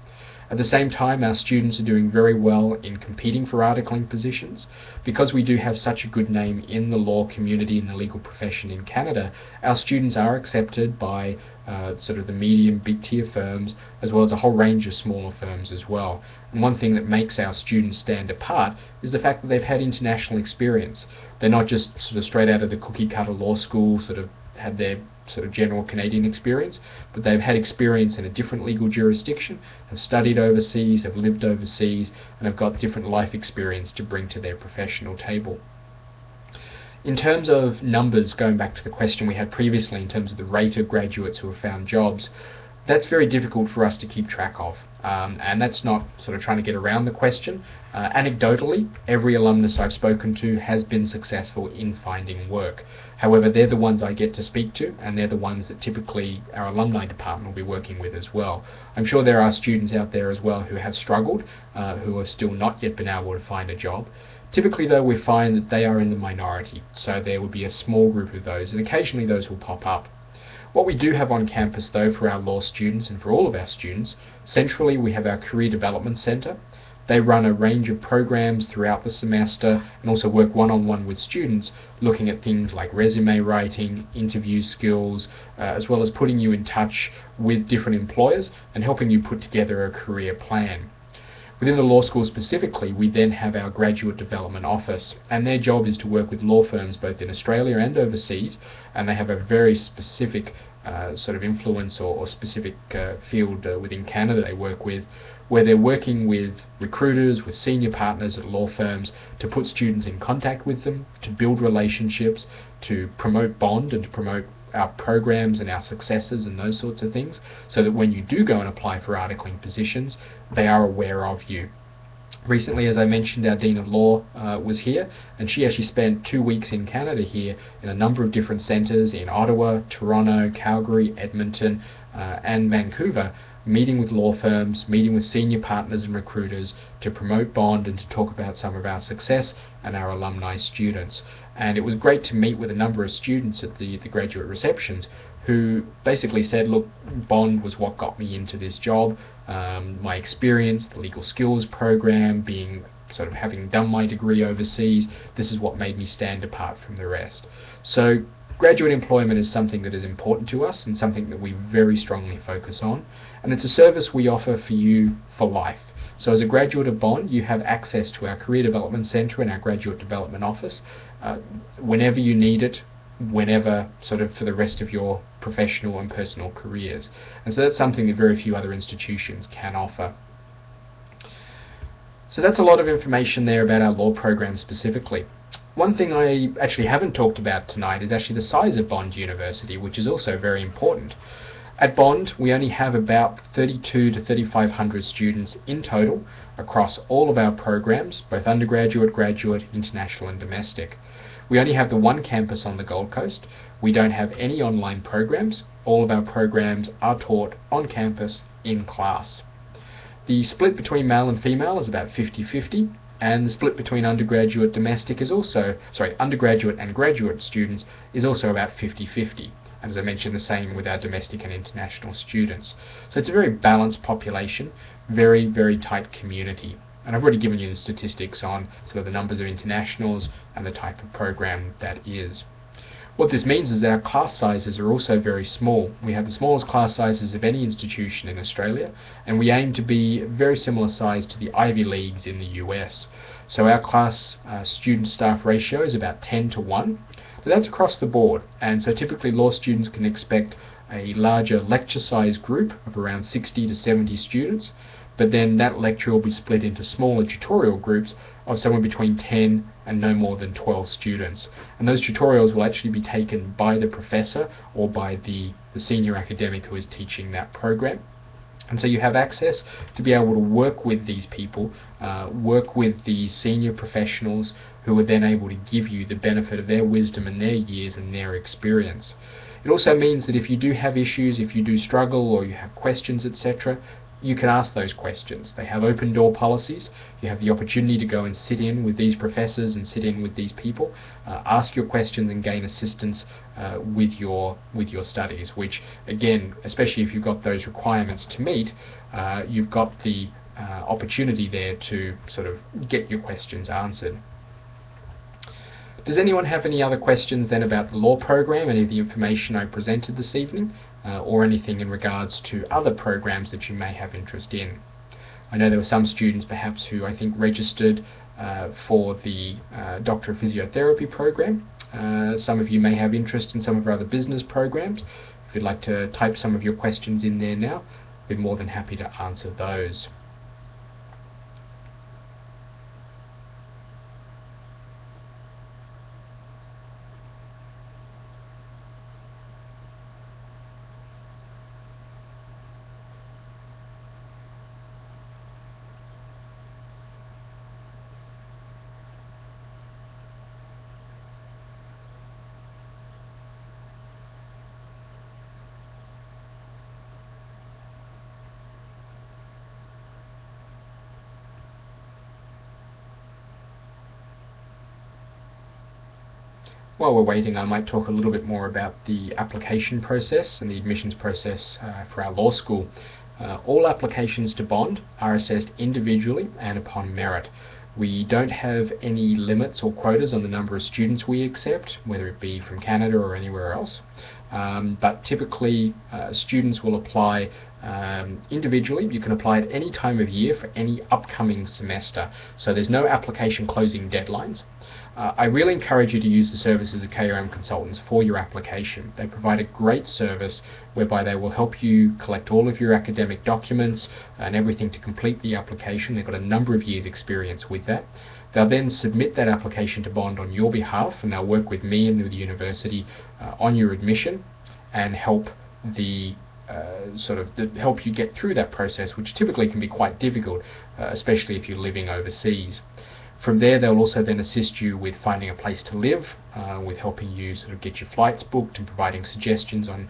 At the same time, our students are doing very well in competing for articling positions. Because we do have such a good name in the law community and the legal profession in Canada, our students are accepted by sort of the medium, big tier firms, as well as a whole range of smaller firms as well. And one thing that makes our students stand apart is the fact that they've had international experience. They're not just sort of straight out of the cookie cutter law school, sort of had their sort of general Canadian experience, but they've had experience in a different legal jurisdiction, have studied overseas, have lived overseas, and have got different life experience to bring to their professional table. In terms of numbers, going back to the question we had previously in terms of the rate of graduates who have found jobs, that's very difficult for us to keep track of. And that's not sort of trying to get around the question. Anecdotally, every alumnus I've spoken to has been successful in finding work. However, they're the ones I get to speak to, and they're the ones that typically our alumni department will be working with as well. I'm sure there are students out there as well who have struggled, who have still not yet been able to find a job. Typically, though, we find that they are in the minority, so there will be a small group of those, and occasionally those will pop up. What we do have on campus, though, for our law students and for all of our students, centrally we have our Career Development Centre. They run a range of programs throughout the semester and also work one-on-one with students, looking at things like resume writing, interview skills, as well as putting you in touch with different employers and helping you put together a career plan. Within the law school specifically, we then have our Graduate Development Office, and their job is to work with law firms both in Australia and overseas, and they have a very specific sort of influence or specific field within Canada they work with, where they're working with recruiters, with senior partners at law firms to put students in contact with them, to build relationships, to promote Bond and to promote our programs and our successes and those sorts of things, so that when you do go and apply for articling positions, they are aware of you. Recently, as I mentioned, our Dean of Law was here, and she actually spent 2 weeks in Canada here in a number of different centres in Ottawa, Toronto, Calgary, Edmonton, and Vancouver, meeting with law firms, meeting with senior partners and recruiters to promote Bond and to talk about some of our success and our alumni students. And it was great to meet with a number of students at the graduate receptions who basically said, look, Bond was what got me into this job. My experience, the legal skills program, having done my degree overseas, this is what made me stand apart from the rest. So graduate employment is something that is important to us and something that we very strongly focus on, and it's a service we offer for you for life. So as a graduate of Bond, you have access to our Career Development Centre and our Graduate Development Office whenever you need it, whenever, for the rest of your professional and personal careers. And so that's something that very few other institutions can offer. So that's a lot of information there about our law program specifically. One thing I actually haven't talked about tonight is actually the size of Bond University, which is also very important. At Bond, we only have about 32 to 3,500 students in total across all of our programs, both undergraduate, graduate, international and domestic. We only have the one campus on the Gold Coast. We don't have any online programs. All of our programs are taught on campus in class. The split between male and female is about 50-50, and the split between undergraduate and graduate students is also about 50-50. And as I mentioned, the same with our domestic and international students. So it's a very balanced population, very, very tight community. And I've already given you the statistics on the numbers of internationals and the type of program that is. What this means is that our class sizes are also very small. We have the smallest class sizes of any institution in Australia, and we aim to be very similar size to the Ivy Leagues in the US. So our class student-staff ratio is about 10-1. But that's across the board, and so typically law students can expect a larger lecture size group of around 60 to 70 students, but then that lecture will be split into smaller tutorial groups of somewhere between 10 and no more than 12 students. And those tutorials will actually be taken by the professor or by the senior academic who is teaching that program. And so you have access to be able to work with these people, work with the senior professionals who are then able to give you the benefit of their wisdom and their years and their experience. It also means that if you do have issues, if you do struggle or you have questions, etc., you can ask those questions. They have open door policies. You have the opportunity to go and sit in with these professors and sit in with these people, ask your questions and gain assistance with your studies, which again, especially if you've got those requirements to meet, you've got the opportunity there to get your questions answered. Does anyone have any other questions then about the law program, any of the information I presented this evening, or anything in regards to other programs that you may have interest in? I know there were some students perhaps who I think registered for the Doctor of Physiotherapy program. Some of you may have interest in some of our other business programs. If you'd like to type some of your questions in there now, I'd be more than happy to answer those. While we're waiting, I might talk a little bit more about the application process and the admissions process for our law school. All applications to Bond are assessed individually and upon merit. We don't have any limits or quotas on the number of students we accept, whether it be from Canada or anywhere else. But typically students will apply individually. You can apply at any time of year for any upcoming semester, so there's no application closing deadlines. I really encourage you to use the services of KRM Consultants for your application. They provide a great service whereby they will help you collect all of your academic documents and everything to complete the application. They've got a number of years experience with that. They'll then submit that application to Bond on your behalf, and they'll work with me and with the university on your admission and help help you get through that process, which typically can be quite difficult, especially if you're living overseas. From there, they'll also then assist you with finding a place to live, with helping you get your flights booked and providing suggestions on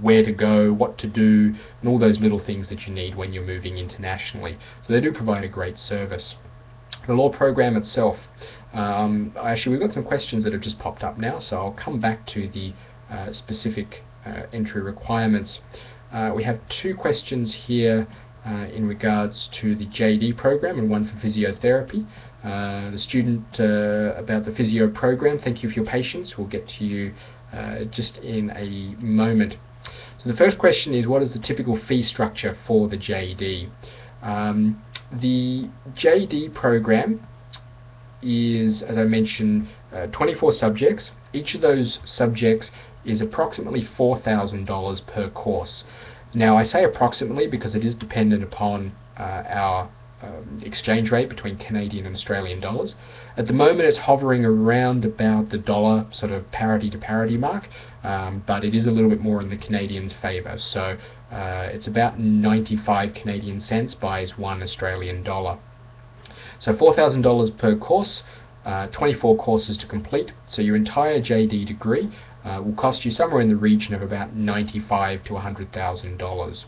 where to go, what to do, and all those little things that you need when you're moving internationally. So they do provide a great service. The law program itself, actually we've got some questions that have just popped up now, so I'll come back to the specific entry requirements. We have two questions here in regards to the JD program and one for physiotherapy. The student about the physio program, thank you for your patience, we'll get to you just in a moment. So the first question is, what is the typical fee structure for the JD? The JD program is, as I mentioned, 24 subjects. Each of those subjects is approximately $4,000 per course. Now I say approximately because it is dependent upon our exchange rate between Canadian and Australian dollars. At the moment it's hovering around about the dollar sort of parity to parity mark, but it is a little bit more in the Canadian's favour. So it's about 95 Canadian cents buys $1 Australian dollar. So $4,000 per course, 24 courses to complete. So your entire JD degree will cost you somewhere in the region of about $95,000 to $100,000.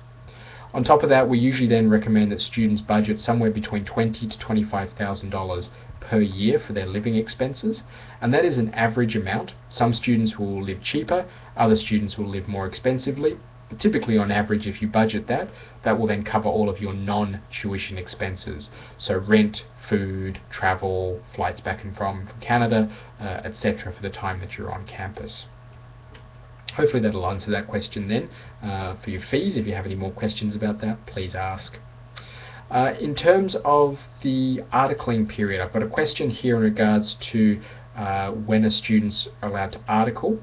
On top of that, we usually then recommend that students budget somewhere between $20,000 to $25,000 per year for their living expenses, and that is an average amount. Some students will live cheaper, other students will live more expensively. But typically on average, if you budget that, that will then cover all of your non-tuition expenses. So rent, food, travel, flights back and from Canada, etc. for the time that you're on campus. Hopefully that'll answer that question then. For your fees, if you have any more questions about that, please ask. In terms of the articling period, I've got a question here in regards to when a student's allowed to article.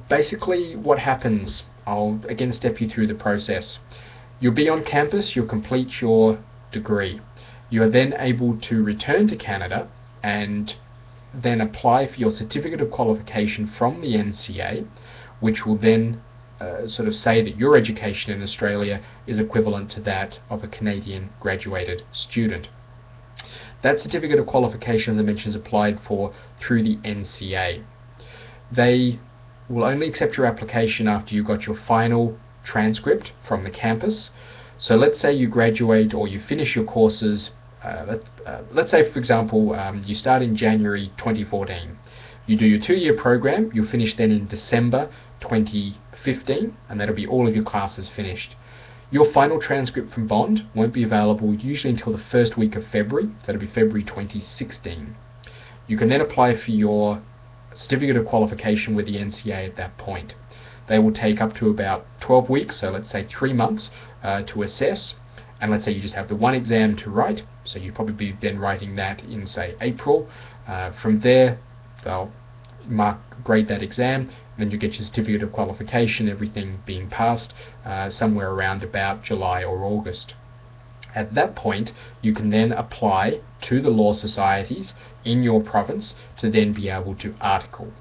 Basically what happens, I'll again step you through the process. You'll be on campus, you'll complete your degree. You are then able to return to Canada and then apply for your certificate of qualification from the NCA, which will then sort of say that your education in Australia is equivalent to that of a Canadian graduated student. That certificate of qualification, as I mentioned, is applied for through the NCA. They will only accept your application after you got your final transcript from the campus. So let's say you graduate or you finish your courses, let's say for example you start in January 2014. You do your 2-year program, you'll finish then in December 2015, and that'll be all of your classes finished. Your final transcript from Bond won't be available usually until the first week of February, that'll be February 2016. You can then apply for your certificate of qualification with the NCA at that point. They will take up to about 12 weeks, so let's say 3 months to assess, and let's say you just have the one exam to write, so you'd probably be then writing that in say April. From there they'll grade that exam, and then you get your certificate of qualification, everything being passed, somewhere around about July or August. At that point you can then apply to the law societies in your province to then be able to article.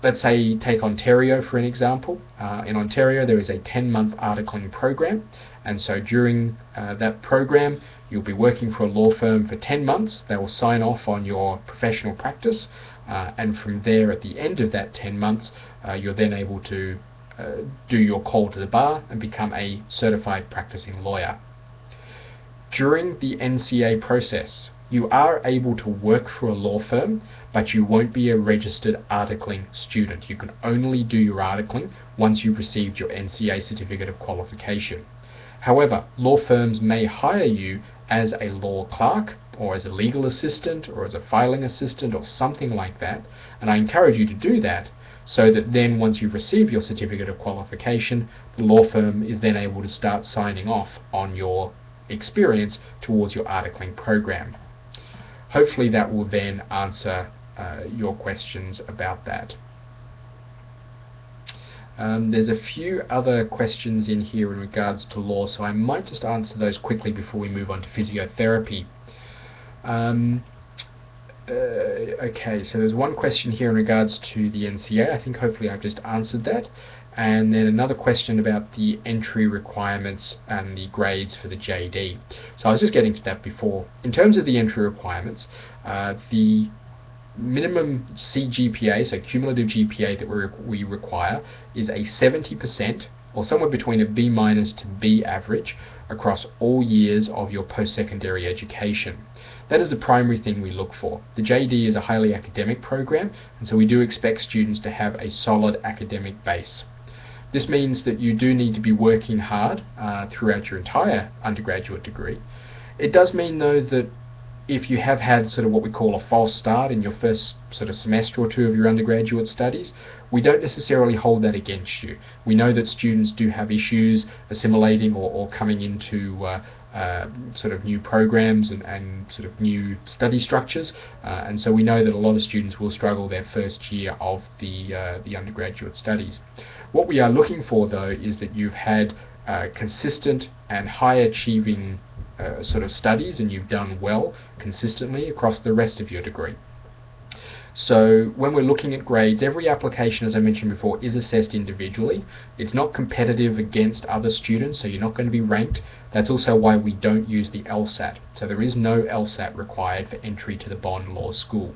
Let's say take Ontario for an example. In Ontario there is a 10-month articling program, and so during that program you'll be working for a law firm for 10 months. They will sign off on your professional practice, and from there at the end of that 10 months you're then able to do your call to the bar and become a certified practicing lawyer. During the NCA process you are able to work for a law firm, but you won't be a registered articling student. You can only do your articling once you've received your NCA certificate of qualification. However, law firms may hire you as a law clerk or as a legal assistant or as a filing assistant or something like that, and I encourage you to do that so that then once you've received your certificate of qualification, the law firm is then able to start signing off on your experience towards your articling program. Hopefully that will then answer your questions about that. There's a few other questions in here in regards to law, so I might just answer those quickly before we move on to physiotherapy. Okay, so there's one question here in regards to the NCA. I think hopefully I've just answered that. And then another question about the entry requirements and the grades for the JD. So I was just getting to that before. In terms of the entry requirements, the minimum CGPA, so cumulative GPA that we require, is a 70%, or somewhere between a B minus to B average, across all years of your post-secondary education. That is the primary thing we look for. The JD is a highly academic program, and so we do expect students to have a solid academic base. This means that you do need to be working hard throughout your entire undergraduate degree. It does mean, though, that if you have had sort of what we call a false start in your first sort of semester or two of your undergraduate studies, we don't necessarily hold that against you. We know that students do have issues assimilating or coming into sort of new programs and sort of new study structures, and so we know that a lot of students will struggle their first year of the undergraduate studies. What we are looking for, though, is that you've had consistent and high achieving sort of studies, and you've done well consistently across the rest of your degree. So when we're looking at grades, every application, as I mentioned before, is assessed individually. It's not competitive against other students, so you're not going to be ranked. That's also why we don't use the LSAT. So there is no LSAT required for entry to the Bond Law School.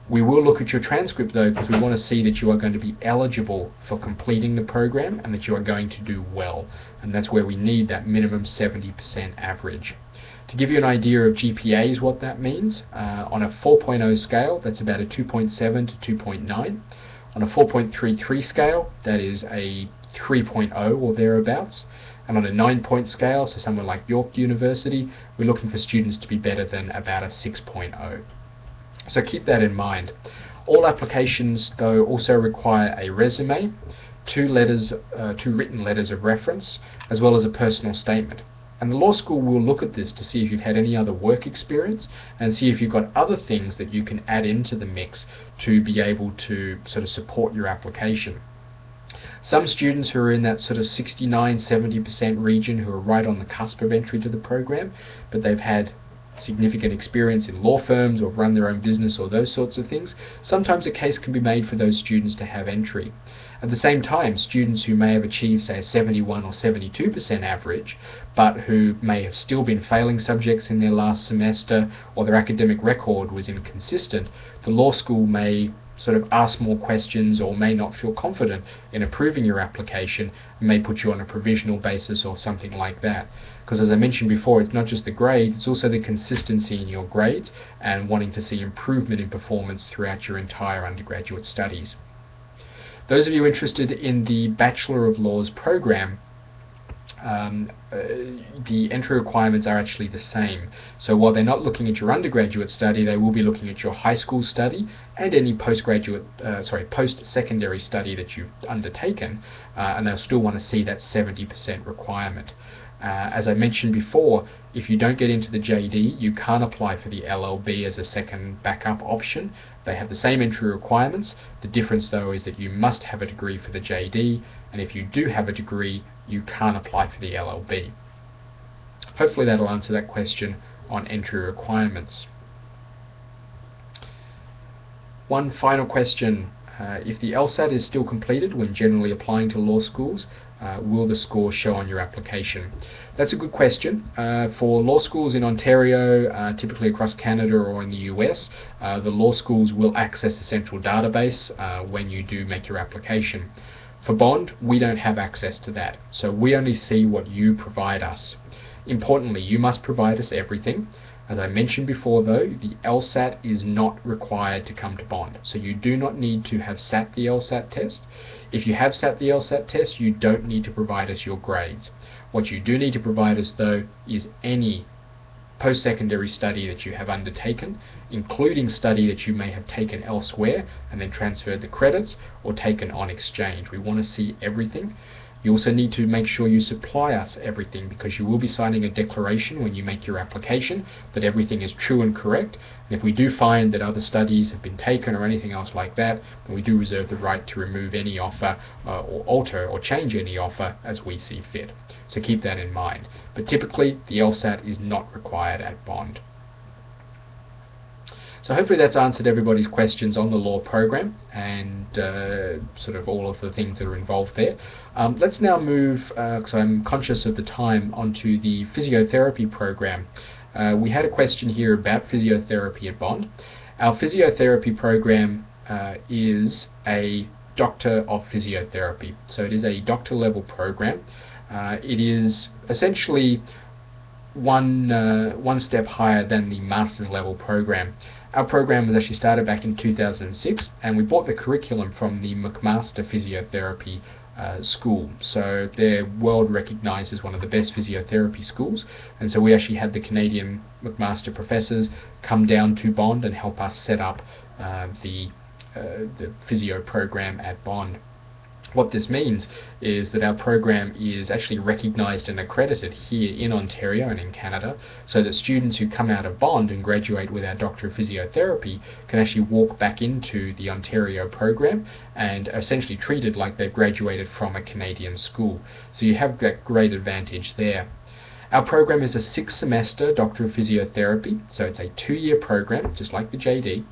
We will look at your transcript, though, because we want to see that you are going to be eligible for completing the program and that you are going to do well. And that's where we need that minimum 70% average. To give you an idea of GPAs, what that means, on a 4.0 scale, that's about a 2.7 to 2.9. On a 4.33 scale, that is a 3.0 or thereabouts. And on a 9-point scale, so somewhere like York University, we're looking for students to be better than about a 6.0. So keep that in mind. All applications, though, also require a resume, two written letters of reference, as well as a personal statement. And the law school will look at this to see if you've had any other work experience and see if you've got other things that you can add into the mix to be able to sort of support your application. Some students who are in that sort of 69-70% region, who are right on the cusp of entry to the program, but they've had significant experience in law firms or run their own business or those sorts of things, sometimes a case can be made for those students to have entry. At the same time, students who may have achieved, say, a 71 or 72% average, but who may have still been failing subjects in their last semester, or their academic record was inconsistent, the law school may sort of ask more questions or may not feel confident in approving your application and may put you on a provisional basis or something like that. Because as I mentioned before, it's not just the grade, it's also the consistency in your grades and wanting to see improvement in performance throughout your entire undergraduate studies. Those of you interested in the Bachelor of Laws program, the entry requirements are actually the same. So while they're not looking at your undergraduate study, they will be looking at your high school study and any post-secondary study that you've undertaken, and they'll still want to see that 70% requirement. As I mentioned before, if you don't get into the JD, you can't apply for the LLB as a second backup option. They have the same entry requirements. The difference, though, is that you must have a degree for the JD, and if you do have a degree, you can't apply for the LLB. Hopefully that'll answer that question on entry requirements. One final question. If the LSAT is still completed when generally applying to law schools, will the score show on your application? That's a good question. For law schools in Ontario, typically across Canada or in the US, the law schools will access the central database when you do make your application. For Bond, we don't have access to that, so we only see what you provide us. Importantly, you must provide us everything. As I mentioned before, though, the LSAT is not required to come to Bond, so you do not need to have sat the LSAT test. If you have sat the LSAT test, you don't need to provide us your grades. What you do need to provide us, though, is any post-secondary study that you have undertaken, including study that you may have taken elsewhere and then transferred the credits or taken on exchange. We want to see everything. You also need to make sure you supply us everything, because you will be signing a declaration when you make your application that everything is true and correct. And if we do find that other studies have been taken or anything else like that, then we do reserve the right to remove any offer or alter or change any offer as we see fit. So keep that in mind. But typically, the LSAT is not required at Bond. So hopefully that's answered everybody's questions on the law program and sort of all of the things that are involved there. Let's now move, because I'm conscious of the time, onto the physiotherapy program. We had a question here about physiotherapy at Bond, Our physiotherapy program is a Doctor of Physiotherapy, so it is a doctor level program. It is essentially one step higher than the master's level program. Our program was actually started back in 2006, and we bought the curriculum from the McMaster Physiotherapy school. So they're world recognized as one of the best physiotherapy schools, and so we actually had the Canadian McMaster professors come down to Bond and help us set up the physio program at Bond. What this means is that our program is actually recognised and accredited here in Ontario and in Canada, so that students who come out of Bond and graduate with our Doctor of Physiotherapy can actually walk back into the Ontario program and are essentially treated like they've graduated from a Canadian school. So you have that great advantage there. Our program is a 6-semester Doctor of Physiotherapy, so it's a 2-year program, just like the JD.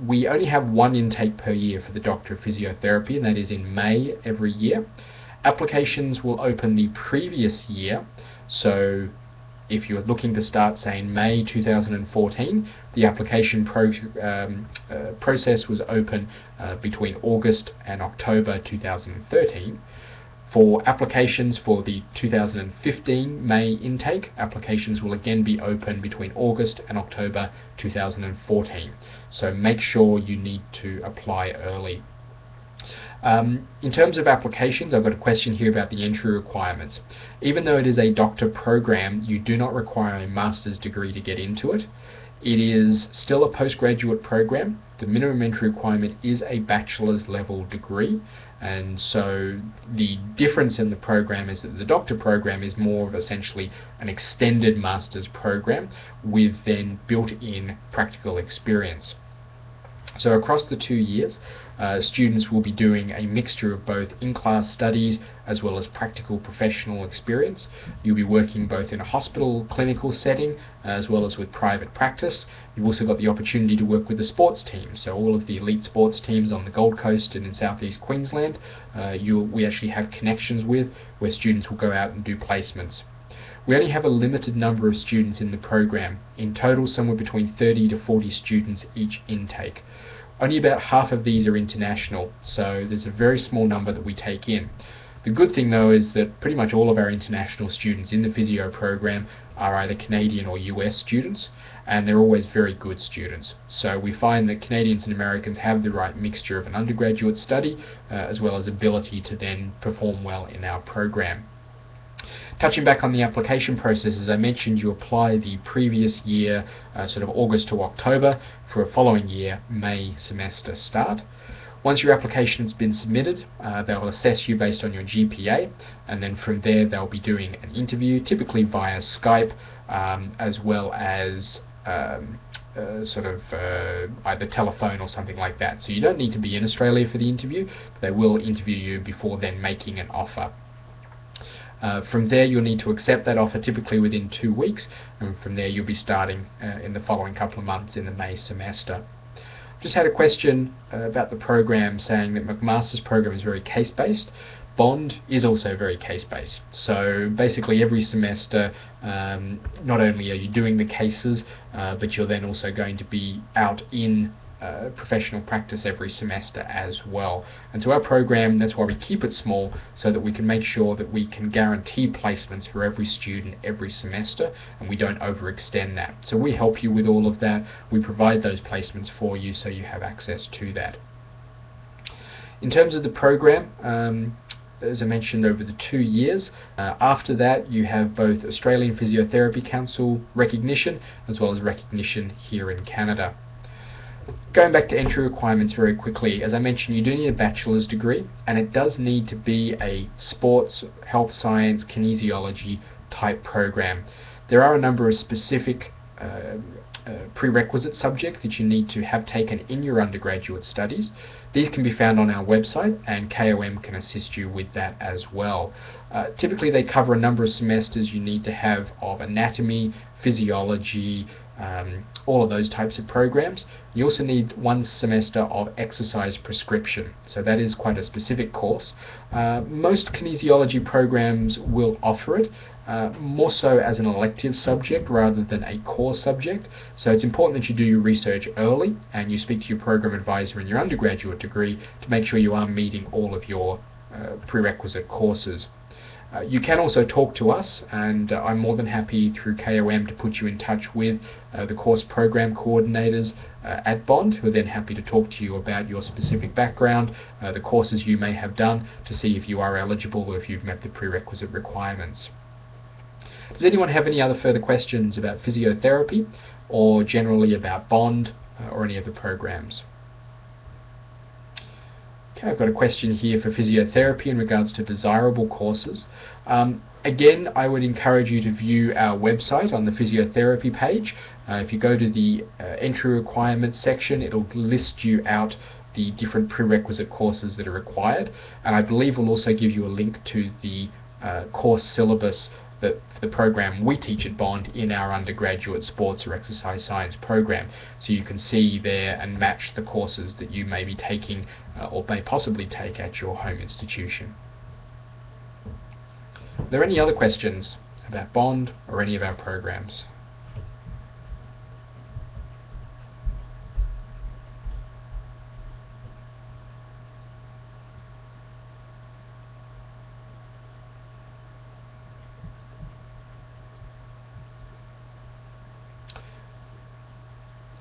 We only have one intake per year for the Doctor of Physiotherapy, and that is in May every year. Applications will open the previous year, so if you're looking to start, say, in May 2014, the application process was open between August and October 2013. For applications for the 2015 May intake, applications will again be open between August and October 2014. So make sure you need to apply early. In terms of applications, I've got a question here about the entry requirements. Even though it is a doctor program, you do not require a master's degree to get into it. It is still a postgraduate program. The minimum entry requirement is a bachelor's level degree, and so the difference in the program is that the doctor program is more of essentially an extended master's program with then built-in practical experience. So across the 2 years, students will be doing a mixture of both in-class studies as well as practical professional experience. You'll be working both in a hospital clinical setting as well as with private practice. You've also got the opportunity to work with the sports teams, so all of the elite sports teams on the Gold Coast and in southeast Queensland we actually have connections with, where students will go out and do placements. We only have a limited number of students in the program. In total, somewhere between 30 to 40 students each intake. Only about half of these are international, so there's a very small number that we take in. The good thing though is that pretty much all of our international students in the physio program are either Canadian or US students, and they're always very good students. So we find that Canadians and Americans have the right mixture of an undergraduate study as well as ability to then perform well in our program. Touching back on the application process, as I mentioned, you apply the previous year, sort of August to October, for a following year, May semester start. Once your application has been submitted, they'll assess you based on your GPA, and then from there they'll be doing an interview, typically via Skype, as well as either telephone or something like that. So you don't need to be in Australia for the interview, but they will interview you before then making an offer. From there you'll need to accept that offer typically within 2 weeks, and from there you'll be starting in the following couple of months in the May semester. Just had a question about the program saying that McMaster's program is very case-based. Bond is also very case-based. So basically every semester not only are you doing the cases, but you're then also going to be out in professional practice every semester as well. And so our program, that's why we keep it small, so that we can make sure that we can guarantee placements for every student every semester, and we don't overextend that. So we help you with all of that. We provide those placements for you so you have access to that. In terms of the program, as I mentioned, over the 2 years. After that, you have both Australian Physiotherapy Council recognition as well as recognition here in Canada. Going back to entry requirements very quickly, as I mentioned, you do need a bachelor's degree, and it does need to be a sports, health science, kinesiology type program. There are a number of specific prerequisite subjects that you need to have taken in your undergraduate studies. These can be found on our website, and KOM can assist you with that as well. Typically they cover a number of semesters you need to have of anatomy, physiology, all of those types of programs. You also need 1 semester of exercise prescription, so that is quite a specific course. Most kinesiology programs will offer it, more so as an elective subject rather than a core subject, so it's important that you do your research early and you speak to your program advisor in your undergraduate degree to make sure you are meeting all of your prerequisite courses. You can also talk to us, and I'm more than happy through KOM to put you in touch with the course program coordinators at Bond, who are then happy to talk to you about your specific background, the courses you may have done, to see if you are eligible or if you've met the prerequisite requirements. Does anyone have any other further questions about physiotherapy or generally about Bond or any of the programs? Okay, I've got a question here for physiotherapy in regards to desirable courses. Again, I would encourage you to view our website on the physiotherapy page. If you go to the entry requirements section, it'll list you out the different prerequisite courses that are required, and I believe we'll also give you a link to the course syllabus that the program we teach at Bond in our undergraduate sports or exercise science program, so you can see there and match the courses that you may be taking or may possibly take at your home institution. Are there any other questions about Bond or any of our programs?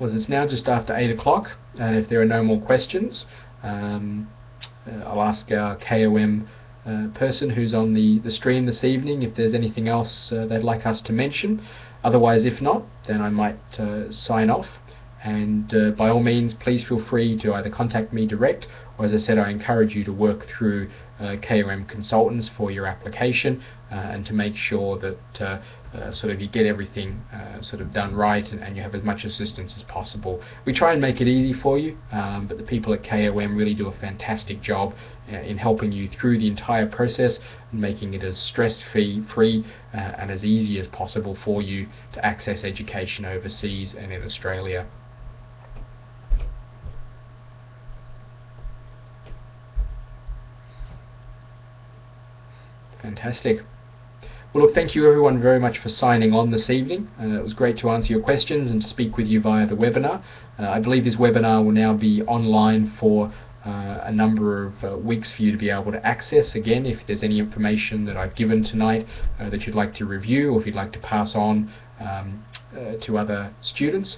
Well, it's now just after 8 o'clock, and if there are no more questions, I'll ask our KOM person who's on the stream this evening if there's anything else they'd like us to mention. Otherwise, if not, then I might sign off, and by all means please feel free to either contact me direct, or as I said, I encourage you to work through KOM consultants for your application and to make sure that sort of you get everything sort of done right and you have as much assistance as possible. We try and make it easy for you, but the people at KOM really do a fantastic job in helping you through the entire process and making it as stress-free and as easy as possible for you to access education overseas and in Australia. Fantastic. Well, look, thank you everyone very much for signing on this evening. It was great to answer your questions and to speak with you via the webinar. I believe this webinar will now be online for a number of weeks for you to be able to access. Again, if there's any information that I've given tonight that you'd like to review, or if you'd like to pass on to other students,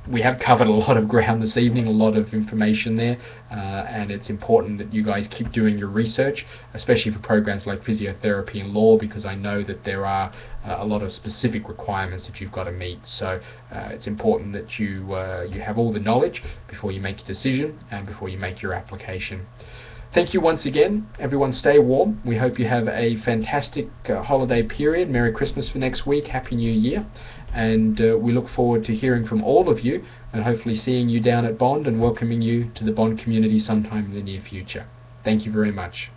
we have covered a lot of ground this evening, a lot of information there, and it's important that you guys keep doing your research, especially for programs like physiotherapy and law, because I know that there are a lot of specific requirements that you've got to meet. So it's important that you have all the knowledge before you make a decision and before you make your application. Thank you once again. Everyone stay warm. We hope you have a fantastic holiday period. Merry Christmas for next week. Happy New Year. And we look forward to hearing from all of you and hopefully seeing you down at Bond and welcoming you to the Bond community sometime in the near future. Thank you very much.